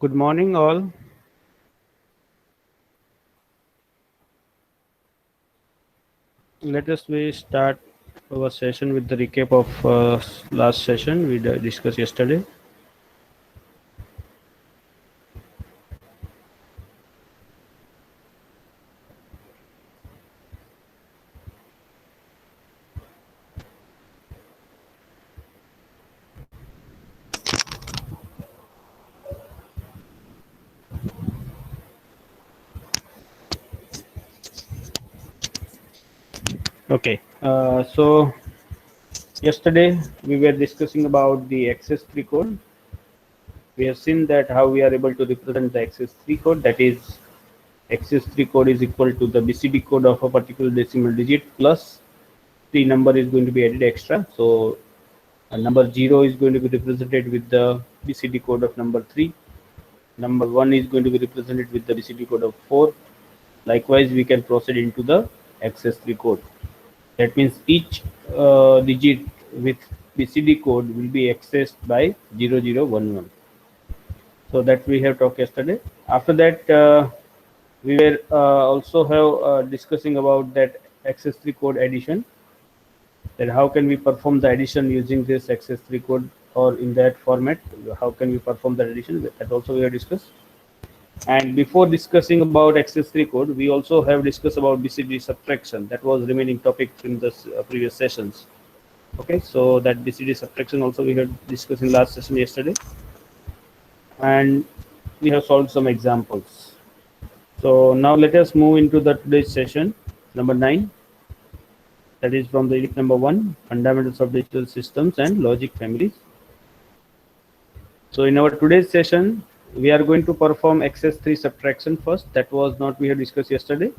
Good morning, all. Let us we start our session with the recap of last session we discussed yesterday. Okay. So yesterday we were discussing about the XS3 code. We have seen that how we are able to represent the XS3 code. That is, XS3 code is equal to the BCD code of a particular decimal digit plus the number is going to be added extra. So number 0 is going to be represented with the BCD code of number 3. Number 1 is going to be represented with the BCD code of 4. Likewise, we can proceed into the XS3 code. That means each digit with BCD code will be accessed by 0011. So that we have talked yesterday. After that, we were also have discussing about that XS3 code addition. That how can we perform the addition using this XS3 code or in that format? How can we perform that addition? That also we have discussed. And before discussing about XS3 code, we also have discussed about BCD subtraction. That was remaining topic in the previous sessions. Okay, so that BCD subtraction also we had discussed in last session yesterday, and we have solved some examples. So now let us move into the today's session number 9. That is from the unit number 1, fundamentals of digital systems and logic families. So in our today's session, we are going to perform XS3 subtraction first. That was not we have discussed yesterday.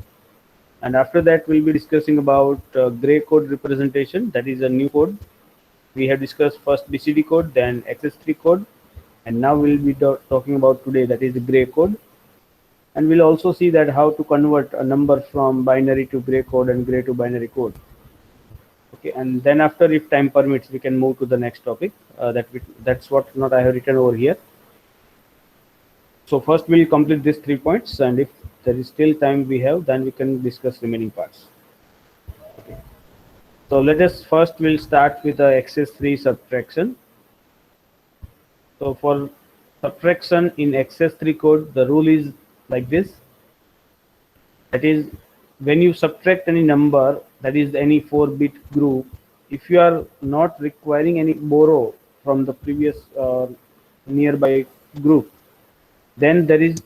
And after that, we'll be discussing about gray code representation. That is a new code. We have discussed first BCD code, then XS3 code. And now we'll be talking about today, that is the gray code. And we'll also see that how to convert a number from binary to gray code and gray to binary code. Okay, and then after, if time permits, we can move to the next topic. That's what not I have written over here. So first we'll complete these 3 points, and if there is still time we have, then we can discuss remaining parts. Okay. So let us first we'll start with the XS3 subtraction. So for subtraction in XS3 code, the rule is like this. That is, when you subtract any number, that is any 4-bit group, if you are not requiring any borrow from the previous nearby group, then there is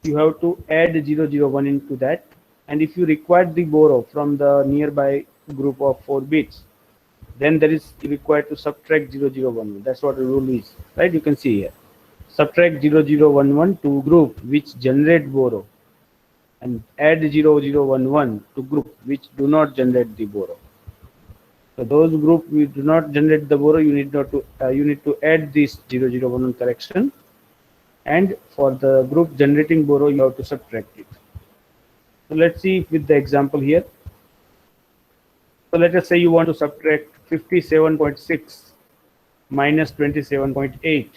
you have to add 001 into that. And if you require the borrow from the nearby group of 4 bits, then there is required to subtract 0011. That's what the rule is, right? You can see here, subtract 0011 to group which generate borrow and add 0011 to group which do not generate the borrow. So those group we do not generate the borrow, you need to add this 0011 correction, and for the group generating borrow you have to subtract it. So let's see with the example here. So let us say you want to subtract 57.6 minus 27.8.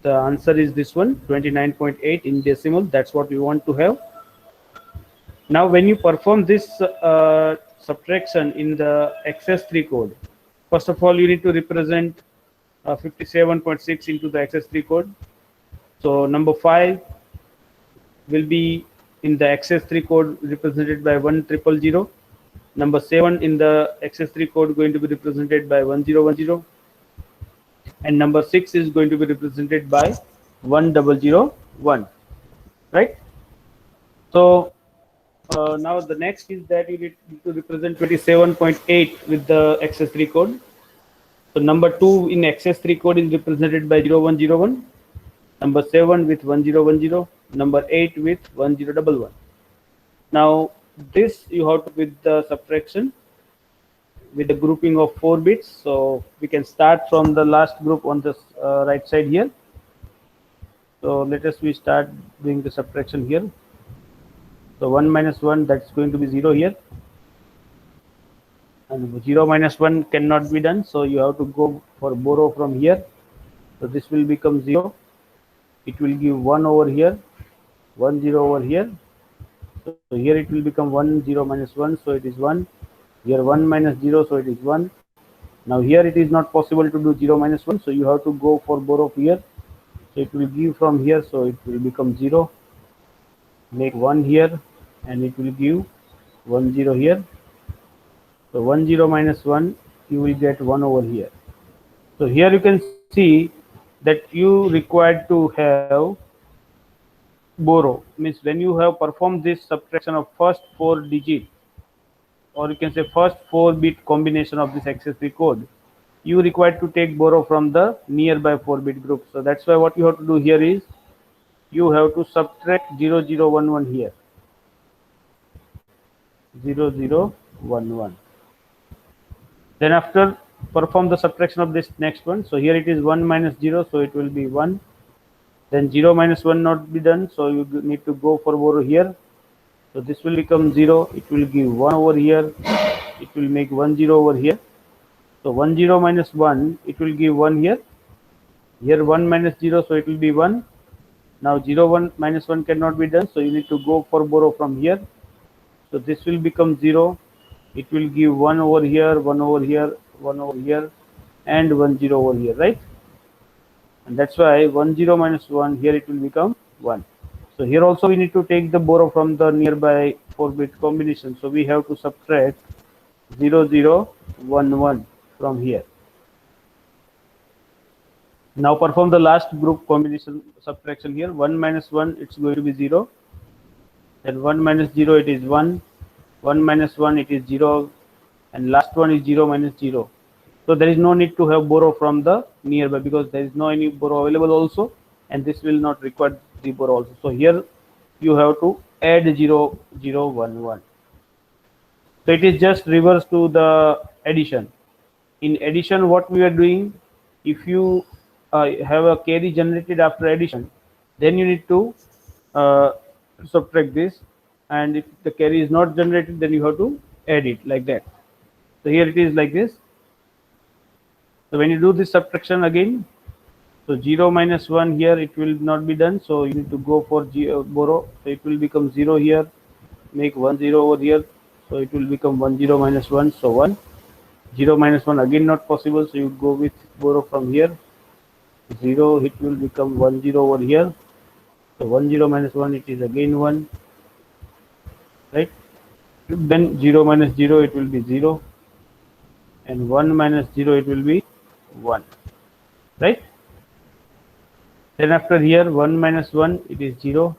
The answer is this one, 29.8 in decimal. That's what we want to have. Now when you perform this subtraction in the XS3 code, first of all you need to represent 57.6 into the XS3 code. So number 5 will be in the XS3 code represented by 1000. Number 7 in the XS3 code going to be represented by 1010, and number 6 is going to be represented by 1001, right? So now the next is that you need to represent 27.8 with the XS3 code. So number 2 in XS3 code is represented by 0101, number 7 with 1010, number 8 with 1011. Now this you have to with the subtraction with the grouping of 4 bits. So we can start from the last group on the right side here. So let us we start doing the subtraction here. So 1 minus 1, that's going to be 0 here, and 0 minus 1 cannot be done, so you have to go for borrow from here. So this will become 0. it will give 1 over here, 1 0 over here. So here it will become 1 0 minus 1, so it is 1. Here 1 minus 0, so it is 1. Now here it is not possible to do 0 minus 1, so you have to go for borrow here. So it will give from here, so it will become 0. Make 1 here, and it will give 1 0 here. So 1 0 minus 1, you will get 1 over here. So here you can see that you required to have borrow, means when you have performed this subtraction of first 4 digit, or you can say first 4-bit combination of this access3 code, you required to take borrow from the nearby 4-bit group. So that's why what you have to do here is you have to subtract 0011 here, 0011. Then after perform the subtraction of this next one. So here it is 1 minus 0, so it will be 1. Then 0 minus 1 not be done, so you need to go for borrow here. So this will become 0, it will give 1 over here, it will make 1 0 over here. So 1 0 minus 1, it will give 1 here. Here 1 minus 0, so it will be 1. Now 0 1 minus 1 cannot be done, so you need to go for borrow from here. So this will become 0, it will give 1 over here, 1 over here, 1 over here, and 1 0 over here, right? And that's why 1 0 minus 1, here it will become 1. So here also we need to take the borrow from the nearby 4-bit combination. So we have to subtract 0 0 1 1 from here. Now perform the last group combination subtraction here. 1 minus 1, it's going to be 0. Then 1 minus 0, it is 1. 1 minus 1, it is 0. And last one is 0 minus 0. So there is no need to have borrow from the nearby, because there is no any borrow available also, and this will not require the borrow also. So here you have to add 0 0 1 1. So it is just reverse to the addition. In addition, what we are doing, if you have a carry generated after addition, then you need to uh, subtract this, and if the carry is not generated, then you have to add it like that. So here it is like this. So when you do this subtraction again, so 0 minus 1 here, it will not be done, so you need to go for borrow. So it will become 0 here, make 1 0 over here, so it will become 1 0 minus 1, so 1. 0 minus 1 again not possible, so you go with borrow from here. 0, it will become 1 0 over here, so 1 0 minus 1, it is again 1, right? Then 0 minus 0, it will be 0, and 1 minus 0, it will be 1, right? Then after here 1 minus 1, it is 0,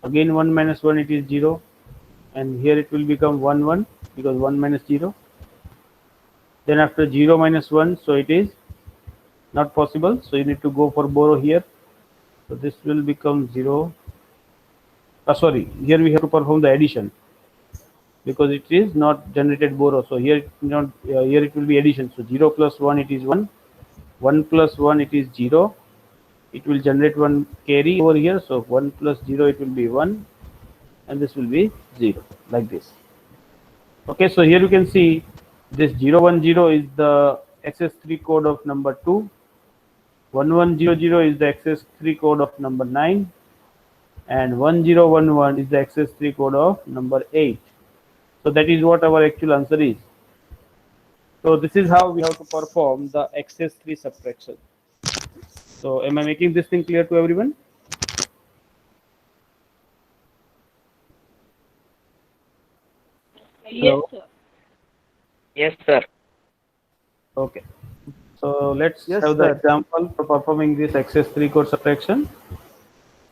again 1 minus 1, it is 0, and here it will become 1 1, because 1 minus 0. Then after 0 minus 1, so it is not possible, so you need to go for borrow here. So this will become 0. Sorry, here we have to perform the addition, because it is not generated borrow. So here not here it will be addition. So 0 plus 1, it is 1. 1 plus 1, it is 0. It will generate one carry over here. So 1 plus 0, it will be 1, and this will be 0, like this. Okay, so here you can see this 010 is the access3 code of number 2. 1100 is the access3 code of number 9, and 1011 is the access3 code of number 8. So that is what our actual answer is. So this is how we have to perform the access3 subtraction. So am I making this thing clear to everyone? Yes, Hello? sir. Yes, sir. Okay. So let's Yes, have the sir. example for performing this access3 code subtraction.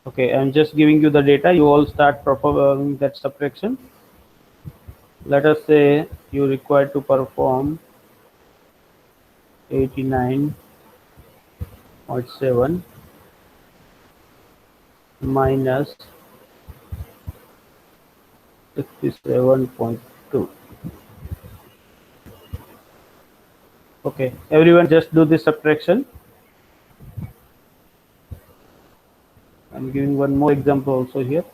Okay, I'm just giving you the data. You all start performing that subtraction. Let us say you require to perform 89.7 minus 67.2. Okay, everyone just do this subtraction. I'm giving one more example also here.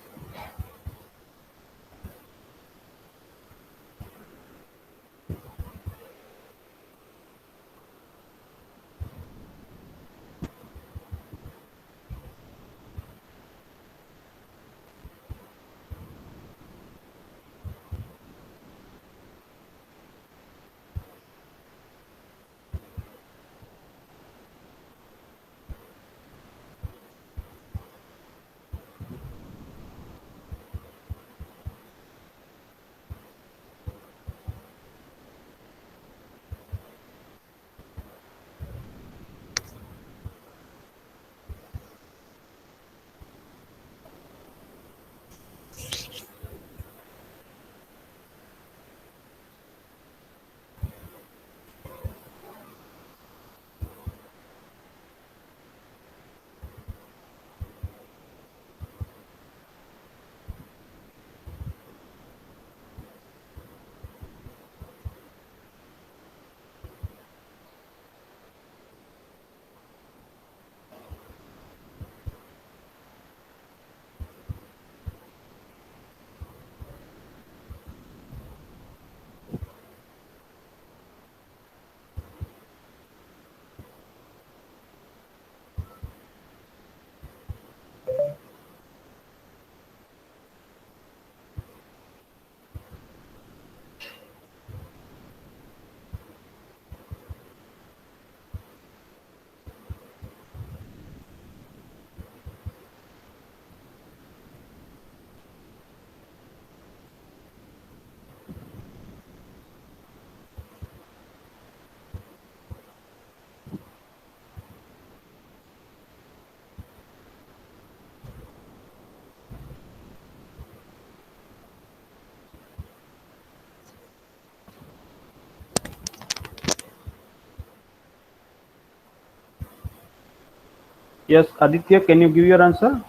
Yes, Aditya, can you give your answer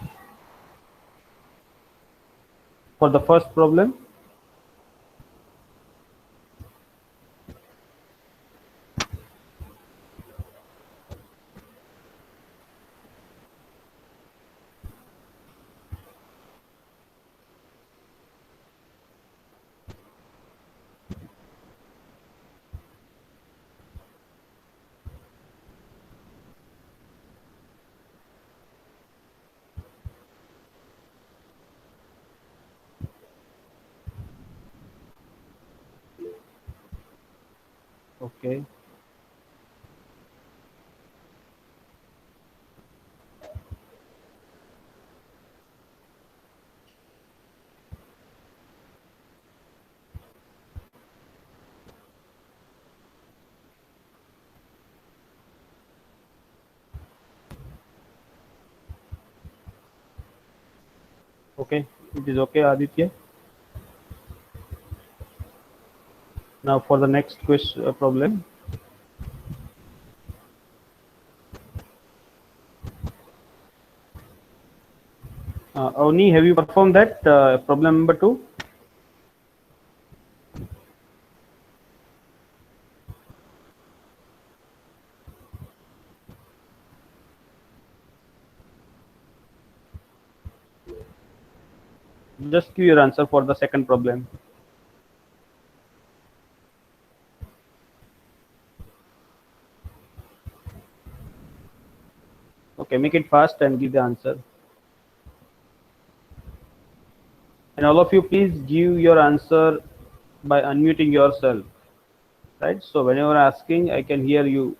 for the first problem? Okay. Okay, it is okay, Aditya. Now for the next question problem. Avni, have you performed that problem number two? Just give your answer for the second problem. Okay, make it fast and give the answer. And all of you, please give your answer by unmuting yourself. Right? So whenever asking, I can hear you.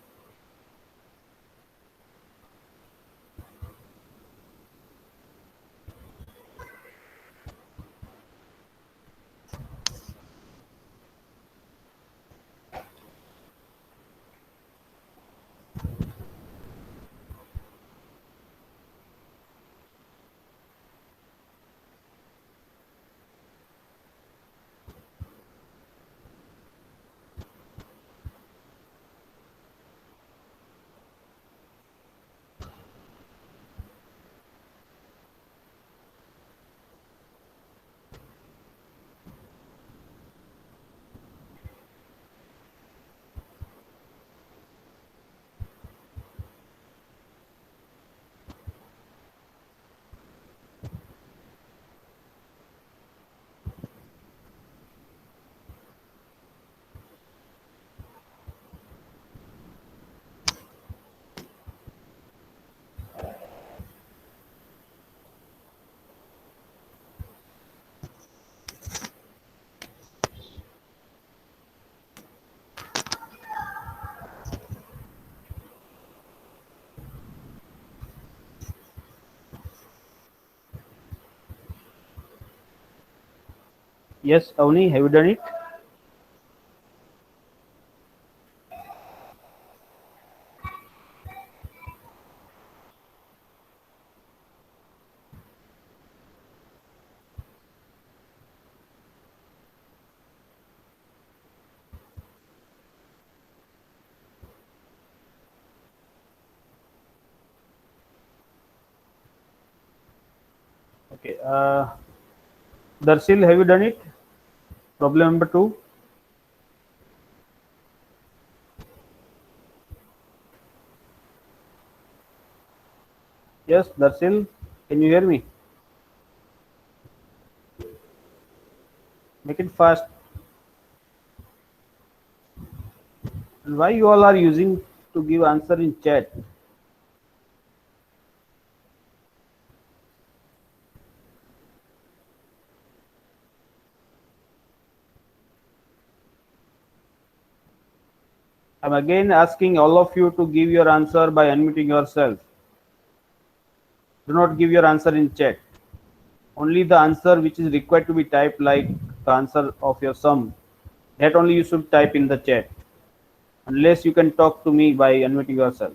Yes, Avni, have you done it? Okay. Darsil, have you done it? Problem number two. Yes, Darsil, can you hear me? Make it fast. And why you all are using to give answer in chat? I'm again asking all of you to give your answer by unmuting yourself. Do not give your answer in chat. Only the answer which is required to be typed, like the answer of your sum, that only you should type in the chat. Unless you can talk to me by unmuting yourself.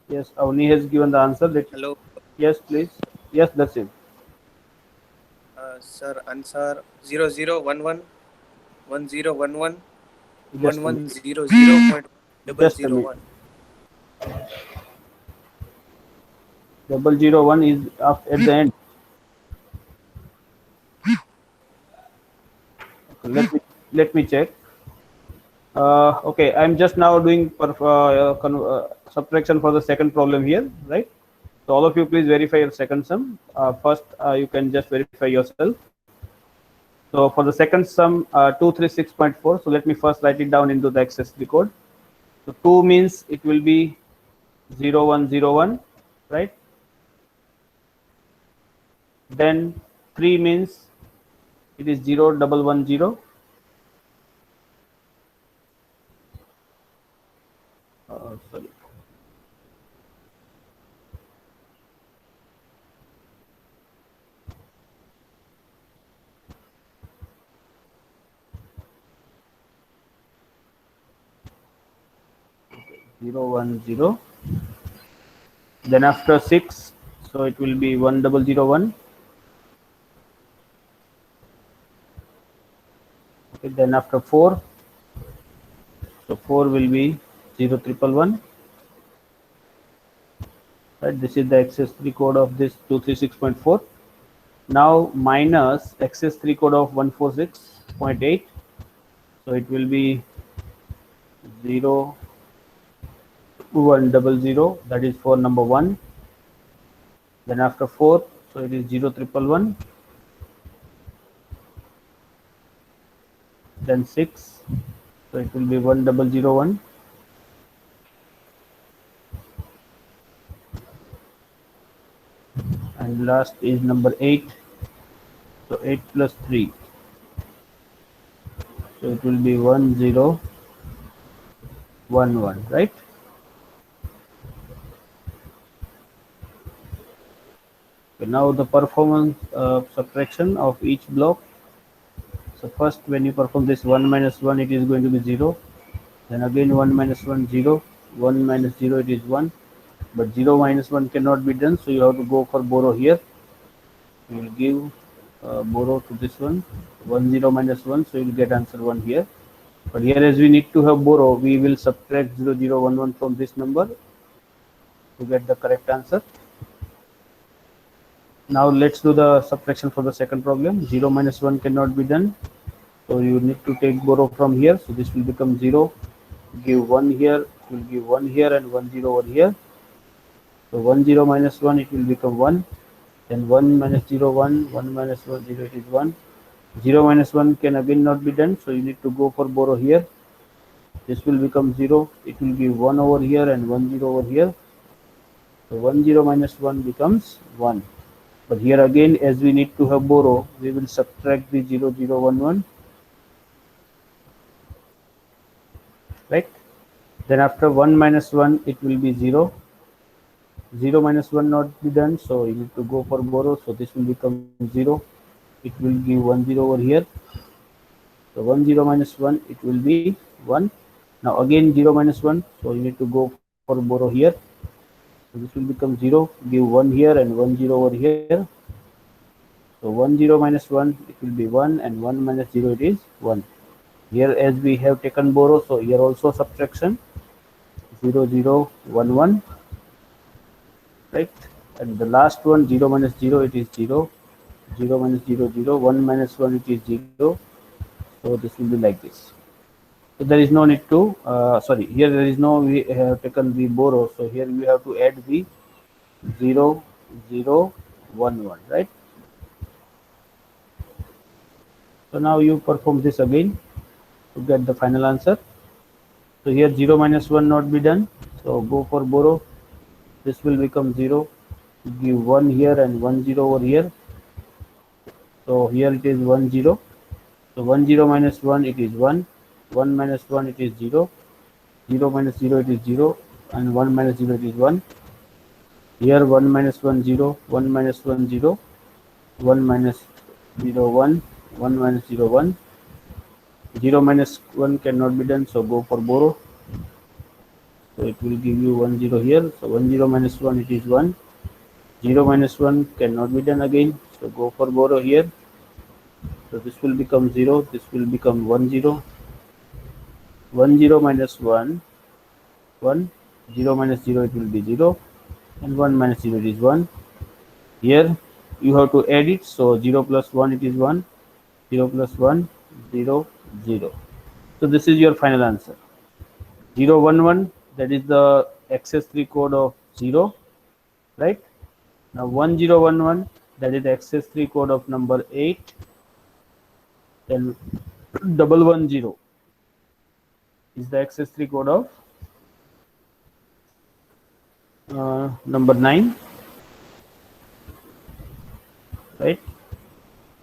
Yes, Avni has given the answer. Hello, Yes, please. Yes, that's it. sir. Answer 0011 1011 Just a minute. 1100.001. Just a minute. 001 is up at the end. Okay, let me check. Okay, I'm just now doing subtraction for the second problem here, right? So all of you, please verify your second sum. First, you can just verify yourself. So for the second sum, 236.4. So let me first write it down into the access3 code. So 2 means it will be 0101, right? Then 3 means it is 0110. Sorry. 010. Then after 6, so it will be 1001. Okay, then after 4, so 4 will be 0111. Right, this is the access3 code of this 236.4. Now minus access3 code of 146.8. So it will be 0100. That is for number 1. Then after 4, so it is 0111. Then 6, so it will be 1001. And last is number 8. So 8 plus 3, so it will be 1011, right? Okay, now the performance subtraction of each block. So first, when you perform this 1 minus 1, it is going to be 0. Then again 1 minus 1, 0. 1 minus 0, it is 1. But 0 minus 1 cannot be done, so you have to go for borrow here. You will give borrow to this one. 1 0 minus 1, so you will get answer 1 here. But here, as we need to have borrow, we will subtract 0011 from this number to get the correct answer. Now let's do the subtraction for the second problem. 0 minus 1 cannot be done, so you need to take borrow from here. So this will become 0. Give 1 here, it will give 1 here and 1 0 over here. So 1 0 minus 1, it will become 1. Then 1 minus 0 1, 1 minus 1 0, it is 1. 0 minus 1 can again not be done, so you need to go for borrow here. This will become 0. It will give 1 over here and 1 0 over here. So 1 0 minus 1 becomes 1. But here again, as we need to have borrow, we will subtract the 0011, right? Then after 1 minus 1, it will be 0. 0 minus 1 not be done, so you need to go for borrow. So this will become 0. It will give 1 0 over here. So 1 0 minus 1, it will be 1. Now again 0 minus 1, so you need to go for borrow here. So this will become 0. Give 1 here and 1 0 over here. So 1 0 minus 1, it will be 1, and 1 minus 0, it is 1. Here, as we have taken borrow, so here also subtraction 0011, right? And the last one, 0 minus 0, it is 0. 0 minus 0 0. 1 minus 1, it is 0. So this will be like this. So there is no need to sorry, here there is no, we have taken the borrow, so here we have to add the 0011, right? So now you perform this again to get the final answer. So here 0 minus 1 not be done, so go for borrow. This will become 0. Give 1 here and 1 0 over here. So here it is 1 0. So 1 0 minus 1, it is 1. 1 minus 1, it is 0. 0 minus 0, it is 0. And 1 minus 0, it is 1. Here 1 minus 1 0. 1 minus 1 0. 1 minus 0 1. 1 minus 0 1. 0 minus 1 cannot be done, so go for borrow. So it will give you 1 0 here. So 1 0 minus 1, it is 1. 0 minus 1 cannot be done again. So go for borrow here. So this will become 0. This will become 1 0. 1 0 minus 1, 1. 0 minus 0, it will be 0. And 1 minus 0, it is 1. Here you have to add it. So 0 plus 1, it is 1. 0 plus 1, 0, 0. So this is your final answer. 0 1 1, that is the access 3 code of 0, right? Now 1 0 1 1, that is the access 3 code of number 8. Then 110 is the access 3 code of number 9, right?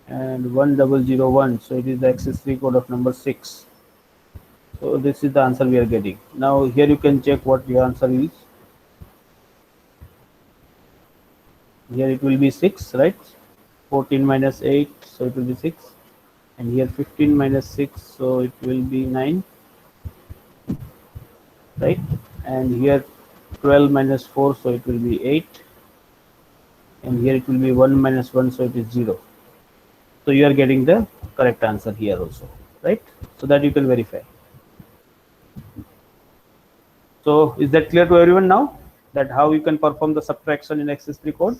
And 1001, so it is the access 3 code of number 6. So this is the answer we are getting. Now here you can check what your answer is. Here it will be 6, right? 14 minus 8, so it will be 6. And here 15 minus 6, so it will be 9, right? And here 12 minus 4, so it will be 8. And here it will be 1 minus 1, so it is 0. So you are getting the correct answer here also, right? So that you can verify. So is that clear to everyone now, that how you can perform the subtraction in access3 code?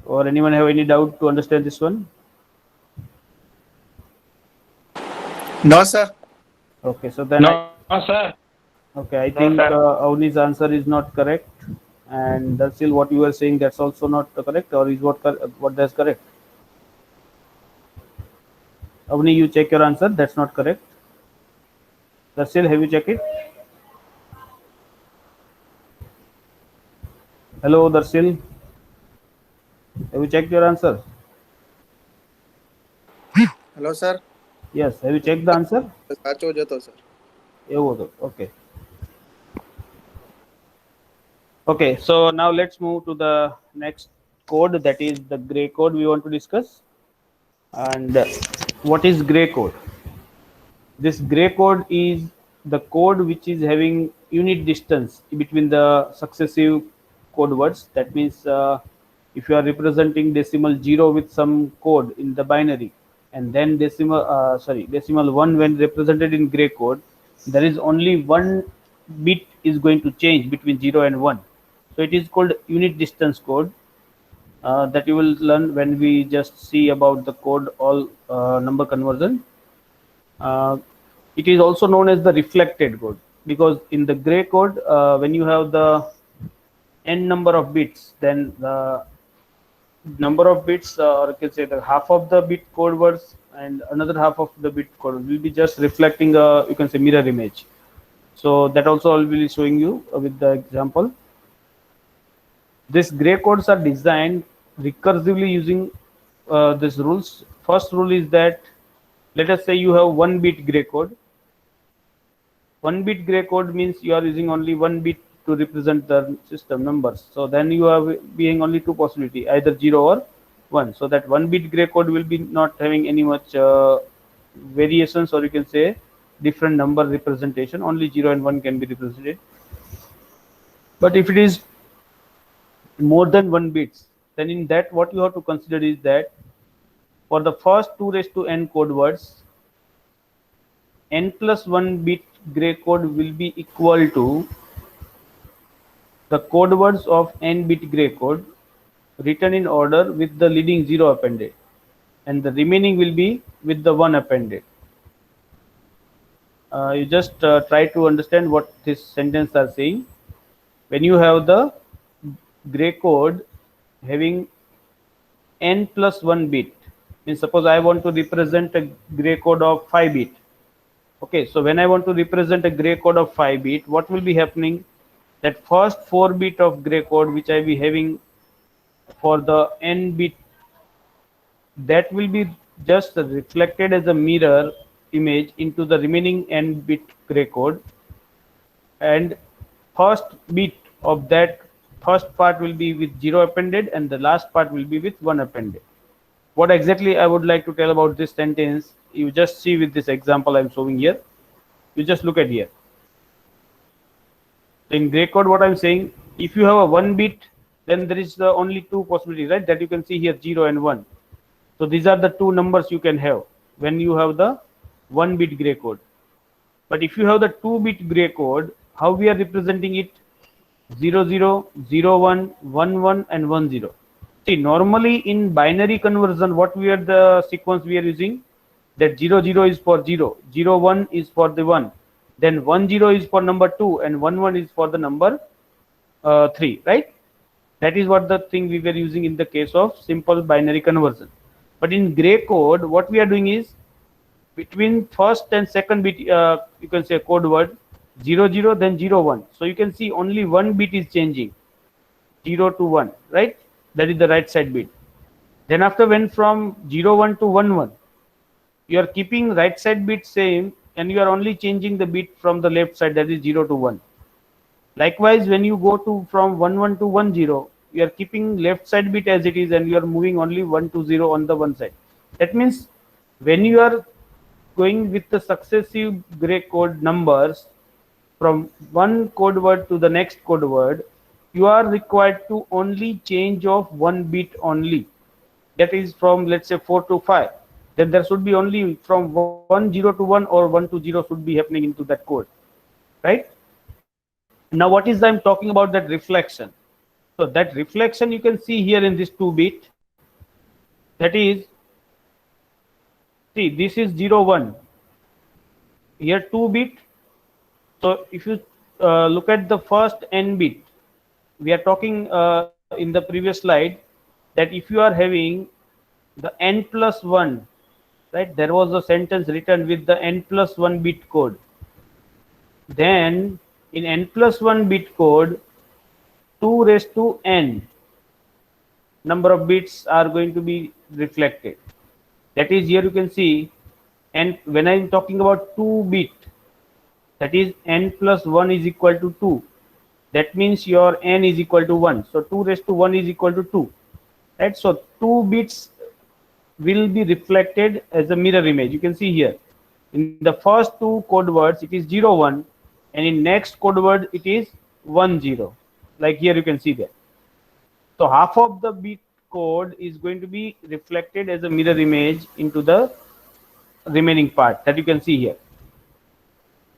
Or anyone have any doubt to understand this one? No, sir. Okay, so then No, sir. okay, I No, think sir. Avni's answer is not correct, and that's still what you were saying, that's also not correct, or is what that's correct? Avni, you check your answer, that's not correct. Darsil, have you checked it? Hello, Darsil. Have you checked your answer? Hello, sir. Yes, have you checked the answer? સાચો જ હતો, sir. Okay. Okay, so now let's move to the next code, that is the gray code we want to discuss. And what is gray code? This gray code is the code which is having unit distance between the successive code words. That means if you are representing decimal 0 with some code in the binary, and then decimal 1 when represented in gray code, there is only one bit is going to change between 0 and 1. So it is called unit distance code. That you will learn when we just see about the code all number conversion. It is also known as the reflected code, because in the gray code, when you have the n number of bits, then the number of bits, or you can say the half of the bit code words and another half of the bit code will be just reflecting a, you can say, mirror image. So that also I will be showing you with the example. These gray codes are designed recursively using these rules. First rule is that, let us say you have 1 bit gray code. 1 bit gray code means you are using only 1 bit to represent the system numbers. So then you are being only two possibility, either 0 or 1. So that 1 bit gray code will be not having any much variations, or you can say different number representation. Only 0 and 1 can be represented. But if it is more than 1 bits, then in that what you have to consider is that for the first 2 raised to n code words, n plus 1 bit gray code will be equal to the code words of n bit gray code written in order with the leading 0 appended, and the remaining will be with the 1 appended. You just try to understand what this sentence are saying. When you have the gray code having n plus 1 bit, means suppose I want to represent a gray code of 5 bit. Okay, so when I want to represent a gray code of 5 bit, what will be happening? That first 4 bit of gray code which I be having for the n bit, that will be just reflected as a mirror image into the remaining n bit gray code, and first bit of that first part will be with 0 appended, and the last part will be with 1 appended. What exactly I would like to tell about this sentence, you just see with this example I'm showing here. You just look at here. In gray code, what I'm saying, if you have a 1 bit, then there is only two possibilities, right? That you can see here, 0 and 1. So these are the two numbers you can have when you have the 1 bit gray code. But if you have the 2 bit gray code, how we are representing it? 0 0 0 1 1 1 and 1 0. See, normally in binary conversion, what we are the sequence we are using, that 0 0 is for 0, 0 1 is for the 1, then 1 0 is for number 2, and 1 1 is for the number 3, right? That is what the thing we were using in the case of simple binary conversion. But in gray code, what we are doing is between first and second bit, you can say code word 0 0, then 0 1. So you can see only one bit is changing, 0 to 1, right? That is the right side bit. Then after when from 0 1 to 1 1, you are keeping right side bit same, and you are only changing the bit from the left side, that is 0 to 1. Likewise, when you go to from 1 1 to 1 0, you are keeping left side bit as it is, and you are moving only 1 to 0 on the one side. That means when you are going with the successive gray code numbers from one code word to the next code word, you are required to only change of one bit only. That is from, let's say, 4 to 5. Then there should be only from 1 0 to 1 or 1 to 0 should be happening into that code, right? Now what is I'm talking about, that reflection. So that reflection you can see here in this 2 bit, that is, see, this is 0 1, here 2 bit. So if you look at the first n bit, we are talking in the previous slide that if you are having the n plus 1, right, there was a sentence written with the n plus 1 bit code. Then in n plus 1 bit code, 2 raised to n number of bits are going to be reflected. That is, here you can see, and when I am talking about 2 bit, that is n plus 1 is equal to 2. That means your n is equal to 1. So 2 raised to 1 is equal to 2. Right? So 2 bits will be reflected as a mirror image. You can see here. In the first two code words, it is 0 1, and in next code word, it is 1 0. Like here you can see that. So half of the bit code is going to be reflected as a mirror image into the remaining part that you can see here.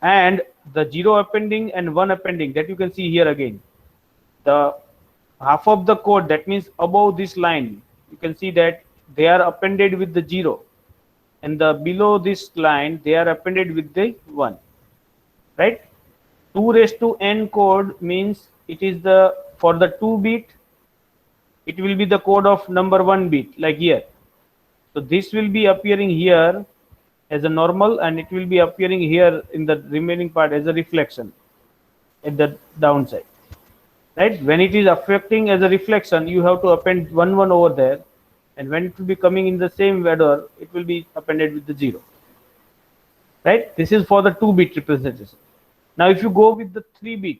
And the 0 appending and 1 appending, that you can see here again. The half of the code, that means above this line, you can see that they are appended with the 0, and the below this line they are appended with the 1, right? 2 raised to n code means it is the, for the 2 bit, it will be the code of number 1 bit, like here. So this will be appearing here as a normal, and it will be appearing here in the remaining part as a reflection at the downside, right? When it is affecting as a reflection, you have to append 1 1 over there, and when it will be coming in the same order, it will be appended with the 0, right? This is for the 2 bit representation. Now if you go with the 3 bit,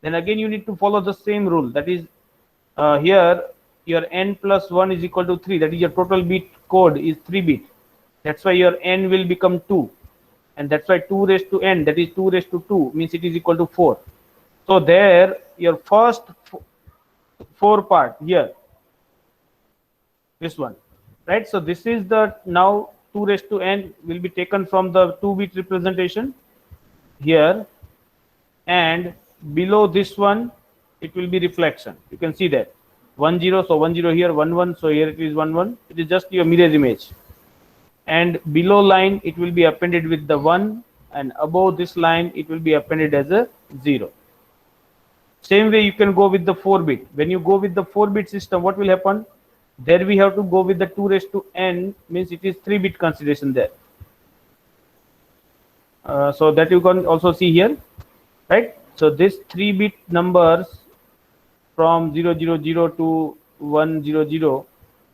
then again you need to follow the same rule. That is, here your n plus 1 is equal to 3. That is, your total bit code is 3 bit. That's why your n will become 2, and that's why 2 raised to n, that is 2 raised to 2, means it is equal to 4. So there your first 4 part here, this one, right? So this is the, now 2 raised to n will be taken from the 2 bit representation here, and below this one it will be reflection. You can see that 1 0, so 1 0 here, 1 1, so here it is 1 1. It is just your mirror image. And below line it will be appended with the 1, and above this line it will be appended as a 0. Same way you can go with the 4 bit. When you go with the 4 bit system, what will happen? There we have to go with the 2 raised to n, means it is 3 bit consideration there. So that you can also see here, right? So this 3 bit numbers from 0 0 0 to 1 0 0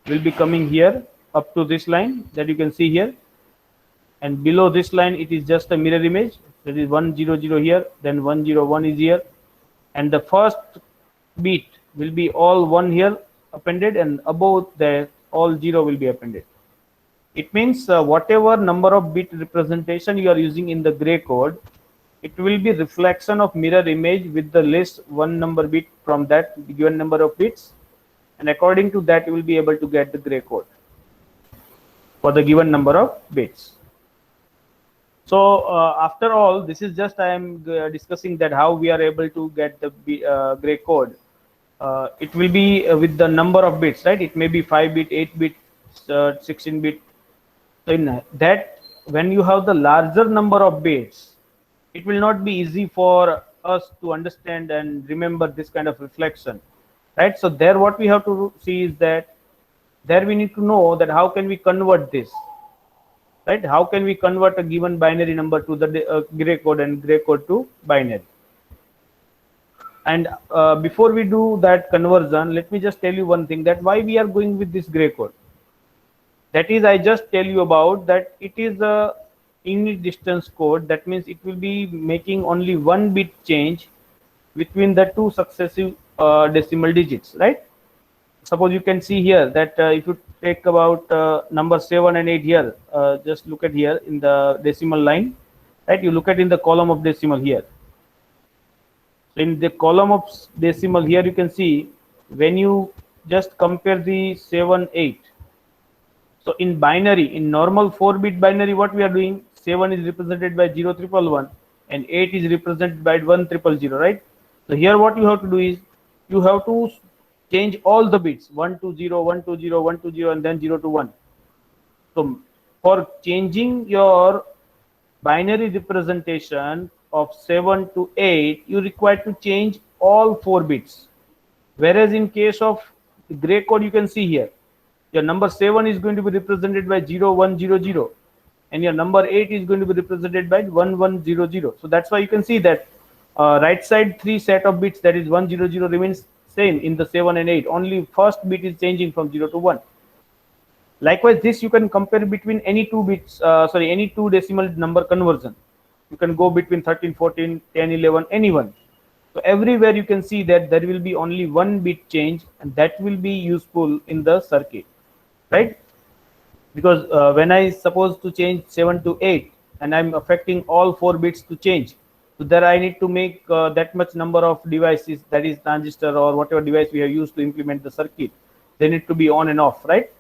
will be coming here up to this line that you can see here, and below this line it is just a mirror image. That is 1 0 0 here, then 1 0 1 is here, and the first bit will be all 1 here appended, and above there all 0 will be appended. It means whatever number of bit representation you are using in the gray code, it will be reflection of mirror image with the least one number bit from that given number of bits, and according to that you will be able to get the gray code for the given number of bits. So after all, this is just I am discussing that how we are able to get the gray code. It will be with the number of bits, right? It may be 5 bit, 8 bit, 16 bit. So in that, when you have the larger number of bits, it will not be easy for us to understand and remember this kind of reflection, right? So there, what we have to see is that there we need to know that how can we convert this, right? How can we convert a given binary number to the gray code and gray code to binary? And before we do that conversion, let me just tell you one thing, that why we are going with this gray code. That is, I just tell you about that it is a unit distance code. That means it will be making only one bit change between the two successive decimal digits, right? Suppose you can see here that if you take about number 7 and 8 here, just look at here in the decimal line, right? You look at in the column of decimal here. So in the column of decimal here, you can see when you just compare the 7, 8. So in binary, in normal 4-bit binary, what we are doing, 7 is represented by 0111 and 8 is represented by 1000, right? So here what you have to do is you have to change all the bits 120, 120, 120 and then 0 to 1. So for changing your binary representation of 7 to 8, you require to change all 4 bits. Whereas in case of the gray code, you can see here, your number 7 is going to be represented by 0100 and your number 8 is going to be represented by 1100. So that's why you can see that right side 3 set of bits, that is 100, remains same in the 7 and 8. Only first bit is changing from 0 to 1. Likewise, this you can compare between any two bits, any two decimal number conversion. You can go between 13, 14, 10, 11, anyone. So everywhere you can see that there will be only one bit change, and that will be useful in the circuit, right? Because when I suppose to change 7 to 8 and I'm affecting all 4 bits to change, so there I need to make that much number of devices, that is transistor or whatever device we have used to implement the circuit, they need to be on and off, right?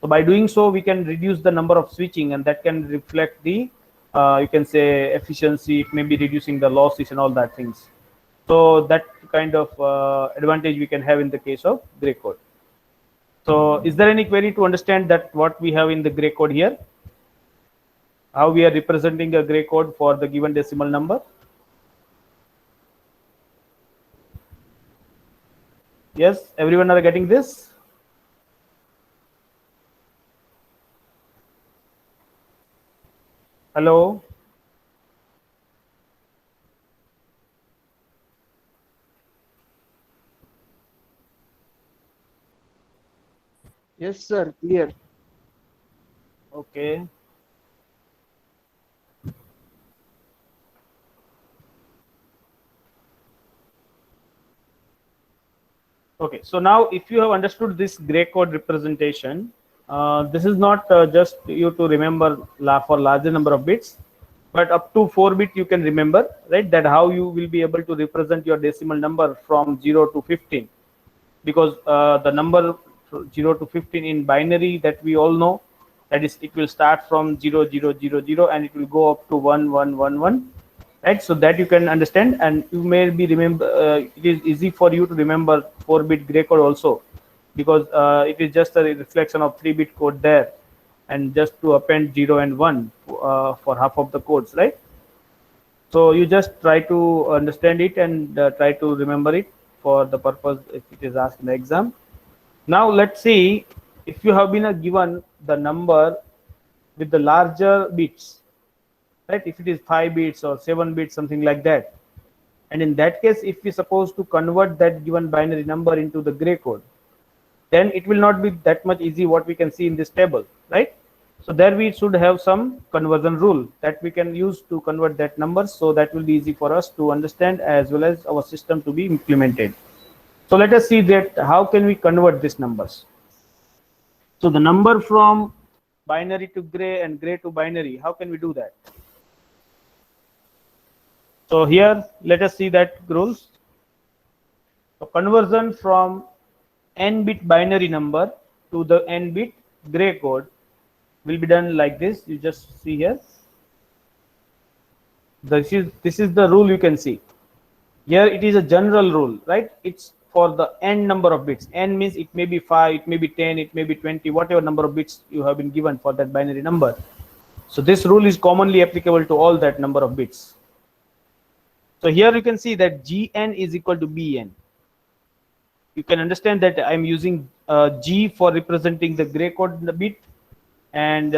So by doing so, we can reduce the number of switching, and that can reflect the you can say efficiency. It may be reducing the losses and all that things. So that kind of advantage we can have in the case of gray code. So is there any query to understand that what we have in the gray code here? How we are representing a gray code for the given decimal number? Yes, everyone are getting this? Hello? Yes, sir. Clear. Okay. Okay, so now if you have understood this gray code representation, this is not just you to remember for larger number of bits, but up to 4 bit you can remember, right? That how you will be able to represent your decimal number from 0 to 15, because the number 0 to 15 in binary, that we all know, that is it will start from 0 0 0 0 and it will go up to 1 1 1 1, right? So that you can understand, and you may be remember it is easy for you to remember 4-bit gray code also, because it is just a reflection of 3-bit code there, and just to append 0 and 1 for half of the codes, right? So you just try to understand it and try to remember it for the purpose if it is asked in the exam. Now let's see, if you have been given the number with the larger bits, right? If it is 5 bits or 7 bits, something like that, and in that case, if we suppose to convert that given binary number into the gray code, then it will not be that much easy what we can see in this table, right? So there we should have some conversion rule that we can use to convert that number, so that will be easy for us to understand as well as our system to be implemented. So let us see that how can we convert these numbers. So the number from binary to gray and gray to binary, how can we do that? So here, let us see that rules. So conversion from n-bit binary number to the n-bit gray code will be done like this. You just see here. This is the rule you can see. Here it is a general rule, right? It's for the n number of bits. N means it may be 5, it may be 10, it may be 20, whatever number of bits you have been given for that binary number. So this rule is commonly applicable to all that number of bits. So here you can see that Gn is equal to Bn. You can understand that I'm using G for representing the gray code bit and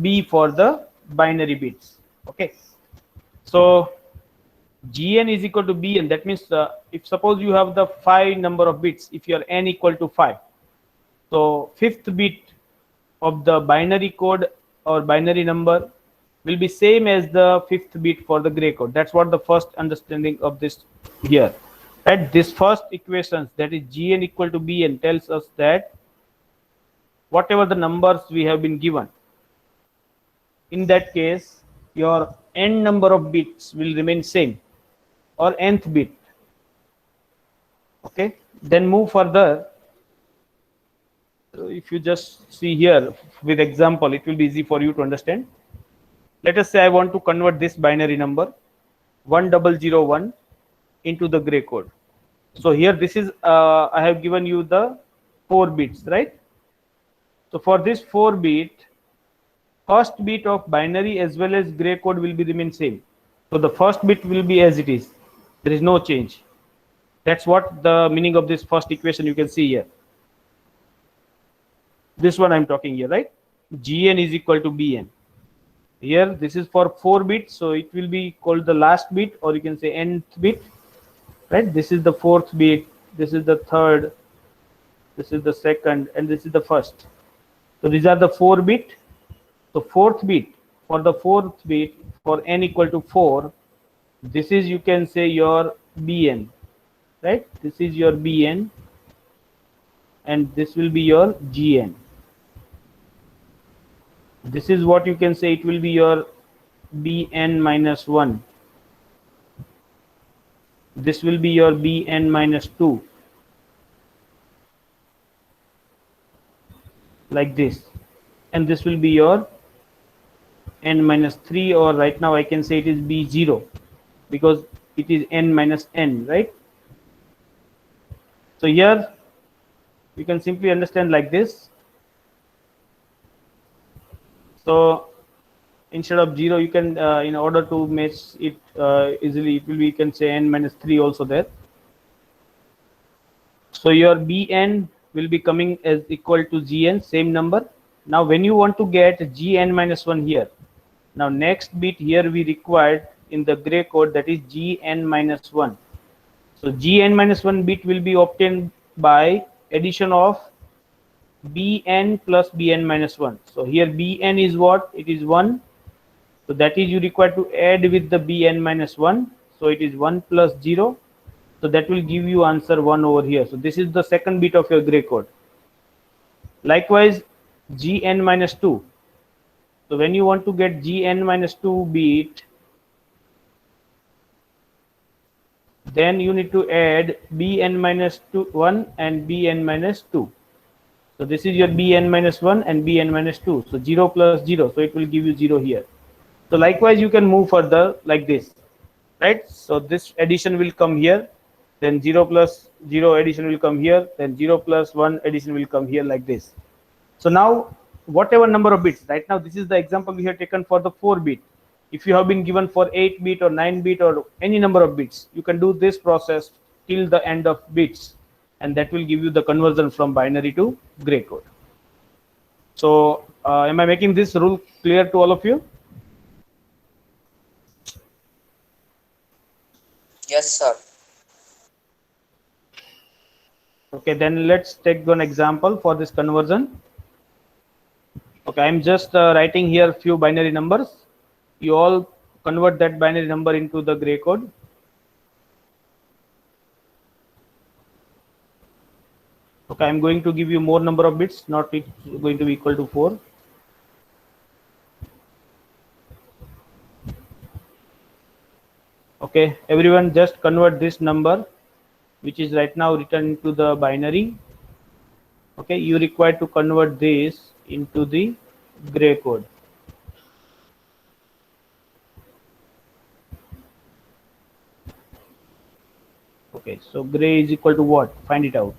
B for the binary bits. Okay. So Gn is equal to Bn. That means if suppose you have the 5 number of bits, if your n equal to 5, so fifth bit of the binary code or binary number will be same as the fifth bit for the gray code. That's what the first understanding of this here. At this first equation, that is Gn equal to Bn, tells us that whatever the numbers we have been given, in that case your n number of bits will remain same, or nth bit. Okay, then move further. So if you just see here with example, it will be easy for you to understand. Let us say I want to convert this binary number 1001 into the gray code. So here this is I have given you the 4 bits, right? So for this 4 bit, first bit of binary as well as gray code will be remain same. So the first bit will be as it is. There is no change. That's what the meaning of this first equation you can see here. This one I'm talking here, right? Gn is equal to Bn. Here this is for 4 bits, so it will be called the last bit, or you can say nth bit, right? This is the 4th bit, this is the 3rd, this is the 2nd, and this is the 1st. So these are the 4 bit. So 4th bit, for the 4th bit, for n equal to 4, this is, you can say, your Bn, right? This is your Bn, and this will be your Gn. This is what you can say, it will be your Bn minus 1. This will be your Bn minus 2, like this, and this will be your n minus 3, or right now I can say it is B0 because it is n minus n, right? So here you can simply understand like this. So instead of 0, you can in order to match it easily, it will be, you can say, n minus 3 also there. So your Bn will be coming as equal to Gn, same number. Now when you want to get Gn minus 1 here, now next bit here we required in the gray code, that is Gn minus 1. So Gn minus 1 bit will be obtained by addition of Bn plus Bn minus 1. So here Bn is what? It is 1. So that is you require to add with the Bn minus 1. So it is 1 plus 0. So that will give you answer 1 over here. So this is the second bit of your gray code. Likewise, Gn minus 2. So when you want to get Gn minus 2 bit, then you need to add Bn minus 1 and Bn minus 2. So this is your Bn minus 1 and Bn minus 2. So 0 plus 0. So it will give you 0 here. So likewise, you can move further like this, right? So this addition will come here. Then 0 plus 0 addition will come here. Then 0 plus 1 addition will come here, like this. So now whatever number of bits, right now this is the example we have taken for the 4 bit. If you have been given for 8 bit or 9 bit or any number of bits, you can do this process till the end of bits, and that will give you the conversion from binary to gray code. So am I making this rule clear to all of you? Yes, sir. Okay, then let's take one example for this conversion. Okay, I'm just writing here few binary numbers. You all convert that binary number into the gray code. Okay, I'm going to give you more number of bits, not it going to be equal to 4. Okay, everyone just convert this number, which is right now written into the binary. Okay, you require to convert this into the gray code. Okay, so gray is equal to what? Find it out.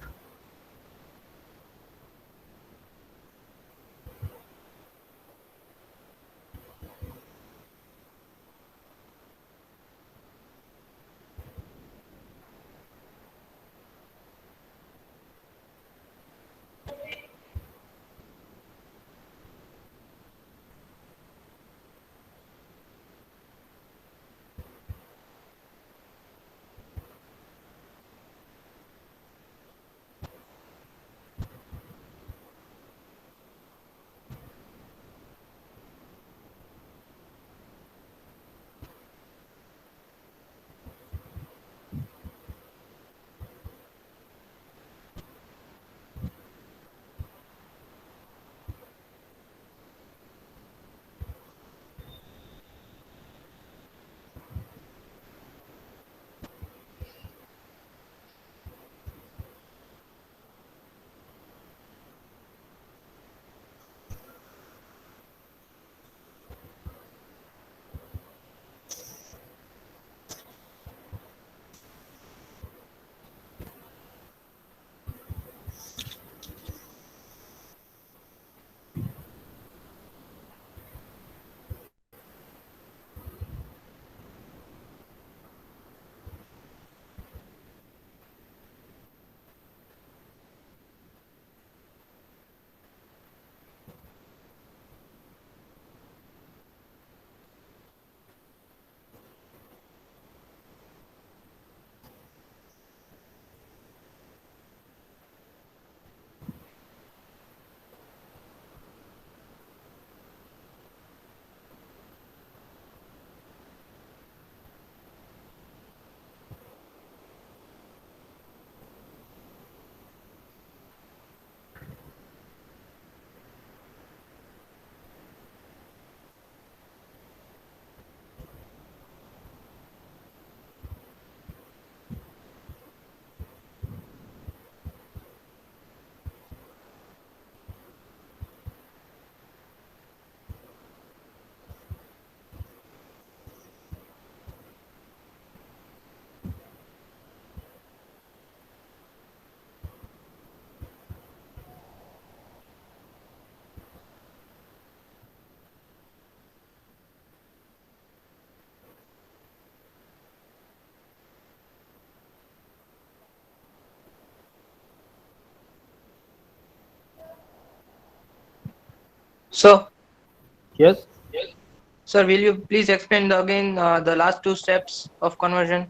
So, Yes. sir, will you please explain again the last two steps of conversion?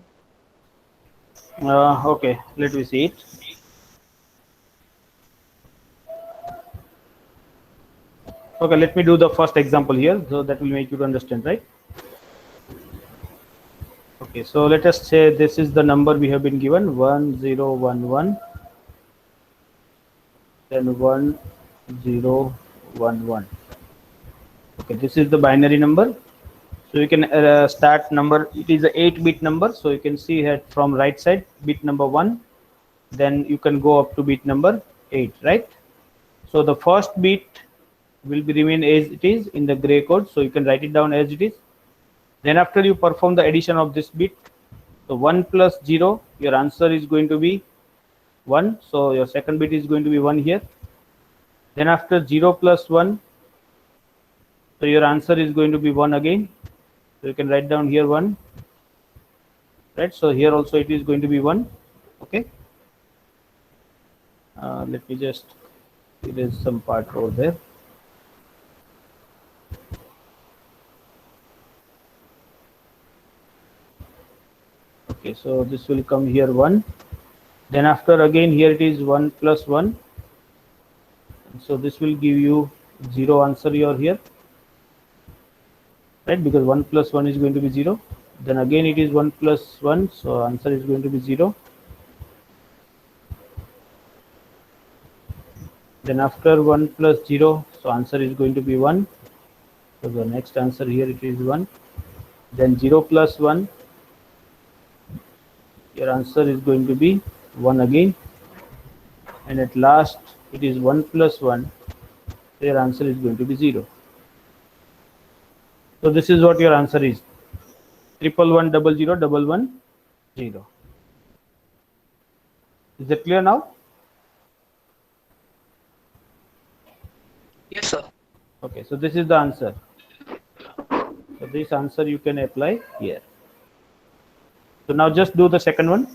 Okay, let me see it. Okay, let me do the first example here, so that will make you to understand, right? Okay, so let us say this is the number we have been given 1011, then 1011. Okay, this is the binary number. So you can start number, it is a 8-bit number. So you can see that from right side, bit number 1, then you can go up to bit number 8, right? So the first bit will be remain as it is in the gray code. So you can write it down as it is. Then after you perform the addition of this bit, so 1 plus 0, your answer is going to be 1. So your second bit is going to be 1 here. Then after 0 plus 1, so your answer is going to be 1 again. So you can write down here 1, right? So here also it is going to be 1. Okay. Let me just erase some part over there. Okay, so this will come here 1. Then after again here it is 1 plus 1. So this will give you 0 answer here, right? Because 1 plus 1 is going to be 0. Then again it is 1 plus 1, so answer is going to be 0. Then after 1 plus 0, so answer is going to be 1. So the next answer here it is 1. Then 0 plus 1, your answer is going to be 1 again, and at last it is 1 plus 1, so your answer is going to be 0. So this is what your answer is: 111001110. Is that clear now? Yes, sir. Okay, so this is the answer. So this answer you can apply here. So now just do the second one.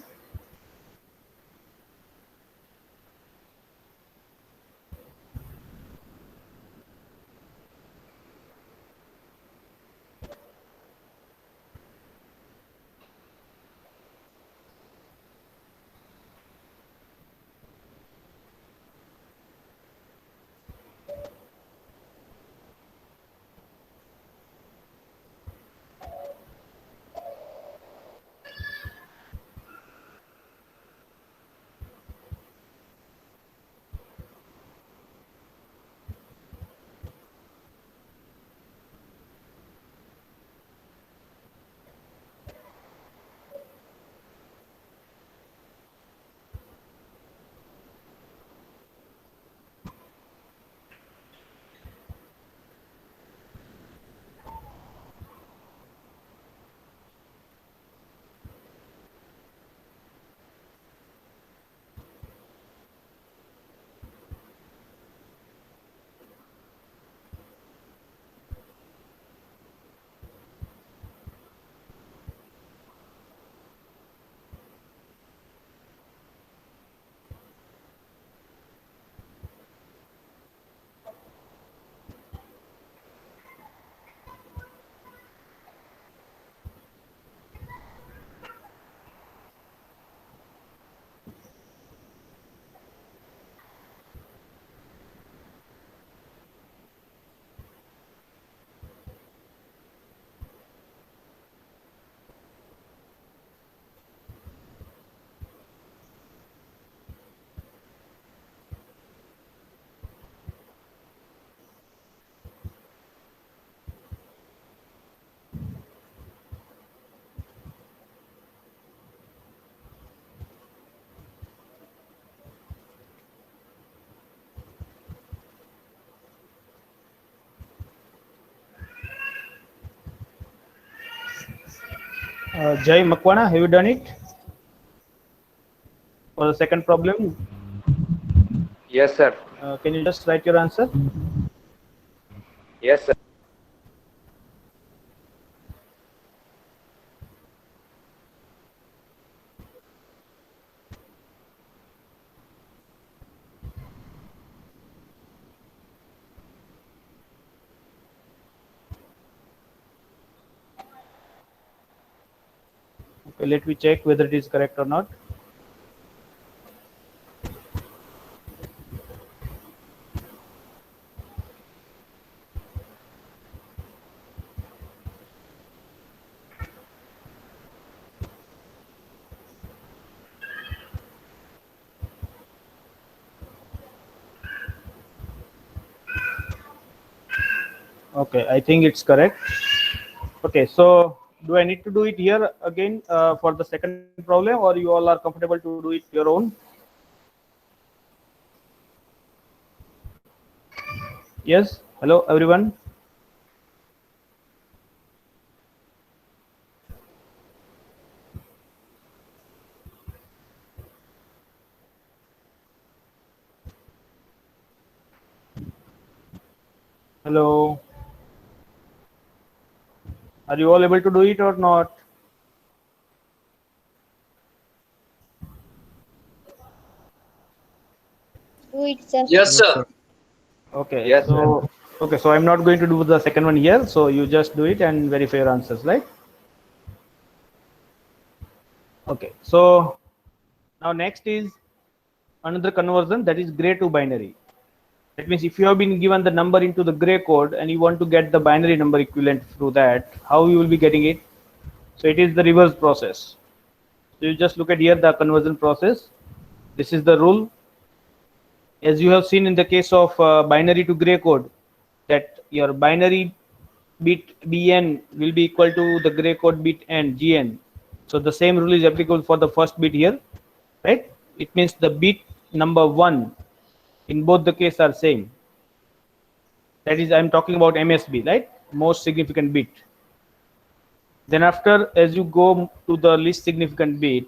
Jai Makwana, have you done it for the second problem? Yes, sir. Can you just write your answer? Yes, sir. Okay, let me check whether it is correct or not. Okay, I think it's correct. Okay, so do I need to do it here again for the second problem, or you all are comfortable to do it your own? Yes, hello everyone. Hello. Are you all able to do it or not? Do it, sir. Yes, sir. Okay, Yes, so okay, so I'm not going to do the second one here. So you just do it and verify your answers, right? Okay, so now next is another conversion, that is gray to binary. That means if you have been given the number into the gray code and you want to get the binary number equivalent through that, how you will be getting it? So it is the reverse process. So you just look at here the conversion process. This is the rule. As you have seen in the case of binary to gray code, that your binary bit bn will be equal to the gray code bit n gn. So the same rule is applicable for the first bit here, right? It means the bit number 1 in both the case are same. That is, I'm talking about MSB, right? Most significant bit. Then after, as you go to the least significant bit,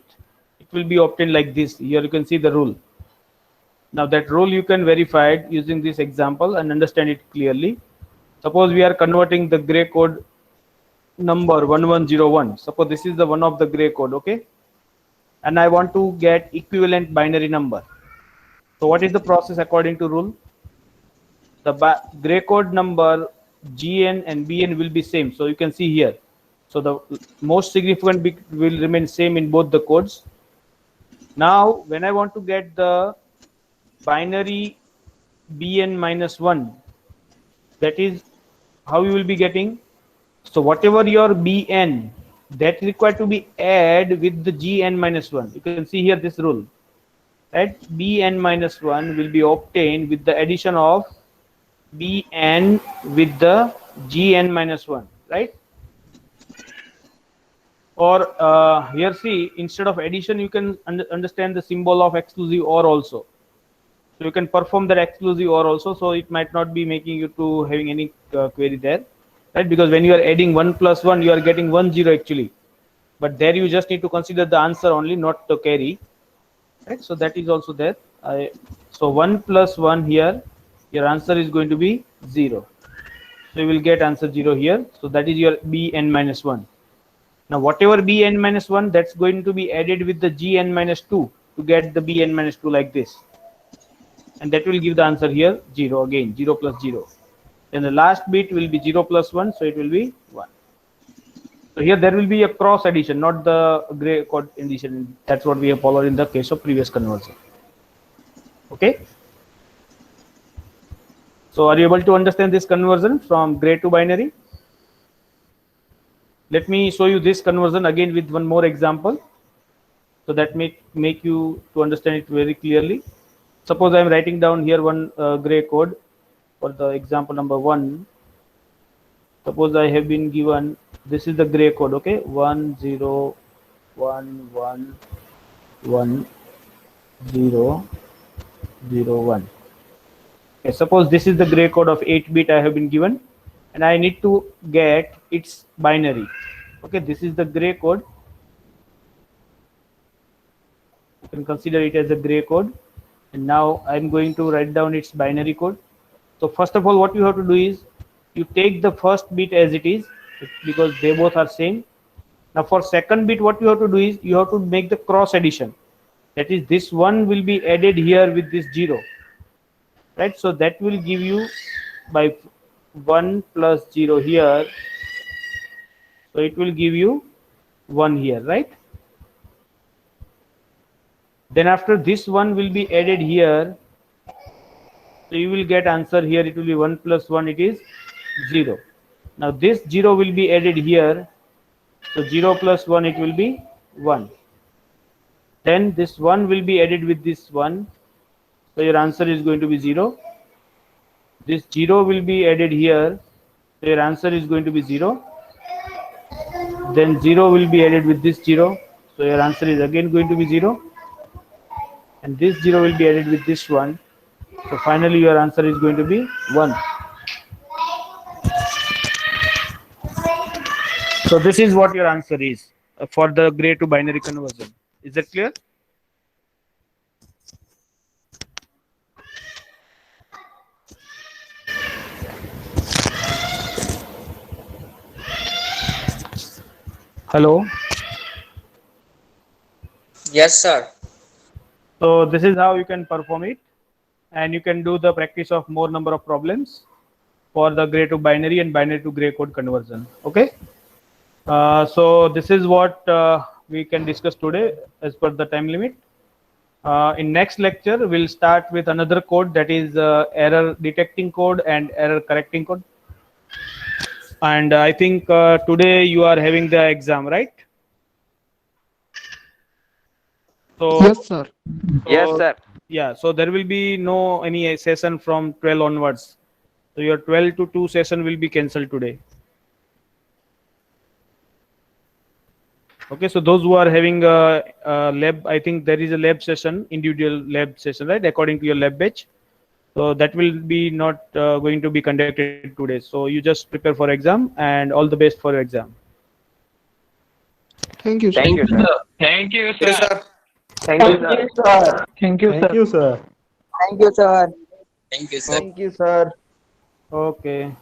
it will be obtained like this. Here you can see the rule. Now that rule you can verify it using this example and understand it clearly. Suppose we are converting the gray code number 1101. Suppose this is the one of the gray code, okay? And I want to get equivalent binary number. So what is the process according to rule? The gray code number GN and BN will be same. So you can see here. So the most significant bit will remain same in both the codes. Now, when I want to get the binary BN minus 1, that is how you will be getting. So whatever your BN, that required to be add with the GN minus 1. You can see here this rule. Right? BN minus 1 will be obtained with the addition of BN with the GN minus 1. Right? Or here see, instead of addition, you can understand the symbol of exclusive OR also. So you can perform that exclusive OR also. So it might not be making you to having any query there, right? Because when you are adding 1 plus 1, you are getting 1 0 actually. But there you just need to consider the answer only, not the carry, right? So that is also there. So 1 plus 1 here, your answer is going to be 0. So you will get answer 0 here. So that is your BN minus 1. Now whatever BN minus 1, that's going to be added with the GN minus 2 to get the BN minus 2 like this. And that will give the answer here 0 again, 0 plus 0. Then the last bit will be 0 plus 1, so it will be 1. So here there will be a cross addition, not the gray code addition. That's what we have followed in the case of previous conversion. Okay. So are you able to understand this conversion from gray to binary? Let me show you this conversion again with one more example, so that make you to understand it very clearly. Suppose I am writing down here one gray code for the example number 1. Suppose I have been given, this is the gray code, okay? 1 0 1 1 1 0 0 1. Okay, suppose this is the gray code of 8-bit I have been given, and I need to get its binary. Okay, this is the gray code. You can consider it as a gray code. And now I'm going to write down its binary code. So first of all, what you have to do is you take the first bit as it is, because they both are same. Now for second bit, what you have to do is you have to make the cross addition. That is, this one will be added here with this 0. Right? So that will give you by 1 plus 0 here. So it will give you 1 here, right? Then after this one will be added here. So you will get answer here. It will be 1 plus 1. It is 0. Now this 0 will be added here. So 0 plus 1, it will be 1. Then this 1 will be added with this 1. So your answer is going to be 0. This 0 will be added here. So your answer is going to be 0. Then 0 will be added with this 0. So your answer is again going to be 0. And this 0 will be added with this 1. So finally your answer is going to be 1. So this is what your answer is for the gray to binary conversion. Is that clear? Hello. Yes, sir. So this is how you can perform it, and you can do the practice of more number of problems for the gray to binary and binary to gray code conversion. Okay. So this is what we can discuss today as per the time limit. In next lecture, we'll start with another code, that is error detecting code and error correcting code. And I think today you are having the exam, right? So Yes, sir. Yes, sir. yeah, so there will be no any session from 12 onwards. So your 12 to 2 session will be cancelled today. Okay, so those who are having a lab, I think there is a lab session, individual lab session, right? According to your lab batch. So that will be not going to be conducted today. So you just prepare for exam and all the best for your exam. Thank you, sir. Thank you, sir. Thank you, Yes, sir. Thank you, sir. sir. Thank you, Thank you, sir. Thank you, sir. Thank you, sir. Okay.